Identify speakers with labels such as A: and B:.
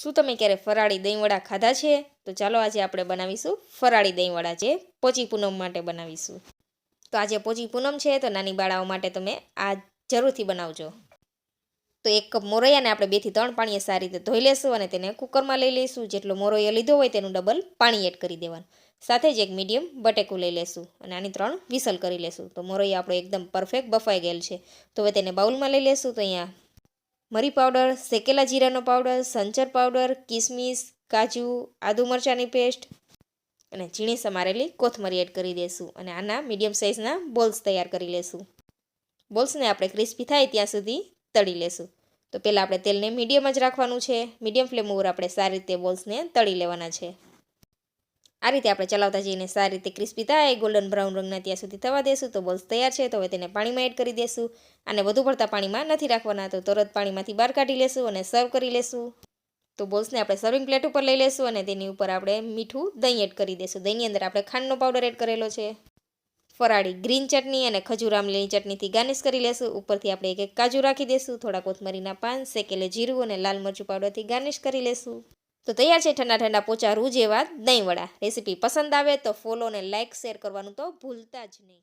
A: શું તમે ક્યારે ફરાળી દહીંવડા ખાધા છે? તો ચાલો આજે આપણે બનાવીશું ફરાળી દહીંવડા, જે પોચી પૂનમ માટે બનાવીશું. તો આજે પોચી પૂનમ છે, તો નાની બાળાઓ માટે તમે આ જરૂરથી બનાવજો. તો 1 કપ મોરૈયાને આપણે 2 થી 3 પાણીએ સારી રીતે ધોઈ લેશું અને તેને કુકરમાં લઈ લઈશું. જેટલો મોરૈયો લીધો હોય તેનું ડબલ પાણી એડ કરી દેવાનું. સાથે જ એક મીડિયમ બટેકું લઈ લેશું અને આની 3 વિસલ કરી લેશું. તો મોરૈયો આપણો એકદમ પરફેક્ટ બફાઈ ગયેલ છે. તો હવે તેને બાઉલમાં લઈ લેશું. તો અહીંયા મરી પાવડર, શેકેલા જીરાનો પાવડર, સંચર પાવડર, કિસમિસ, કાજુ, આદુ મરચાંની પેસ્ટ અને ઝીણી સમારેલી કોથમરી એડ કરી દઈશું અને આના મીડિયમ સાઇઝના બોલ્સ તૈયાર કરી લેશું. બોલ્સને આપણે ક્રિસ્પી થાય ત્યાં સુધી તળી લેશું. તો પહેલાં આપણે તેલને મીડિયમ જ રાખવાનું છે. મીડિયમ ફ્લેમ ઉપર આપણે સારી રીતે બોલ્સને તળી લેવાના છે. આ રીતે આપણે ચલાવતા જઈને સારી રીતે ક્રિસ્પી થાય, ગોલ્ડન બ્રાઉન રંગના ત્યાં સુધી થવા દેશું. તો બોલ્સ તૈયાર છે. તો હવે તેને પાણીમાં એડ કરી દેશું. અને વધુ પડતા પાણીમાં નથી રાખવાના, તો તરત પાણીમાંથી બહાર કાઢી લેશું અને સર્વ કરી લેશું. તો બોલ્સને આપણે સર્વિંગ પ્લેટ ઉપર લઈ લેશું અને તેની ઉપર આપણે મીઠું દહીં એડ કરી દઈશું. દહીંની અંદર આપણે ખાંડનો પાવડર એડ કરેલો છે. ફરાળી ગ્રીન ચટણી અને ખજૂર આમલીની ચટણીથી ગાર્નિશ કરી લેશું. ઉપરથી આપણે એક કાજુ રાખી દઈશું, થોડા કોથમરીના પાન, શેકેલે જીરું અને લાલ મરચું પાવડરથી ગાર્નિશ કરી લેશું. તો તૈયાર છે ઠંડા ઠંડા પોચા રૂ જેવા દહીંવડા. રેસીપી પસંદ આવે તો ફોલો અને લાઇક શેર કરવાનું તો ભૂલતા જ નહીં.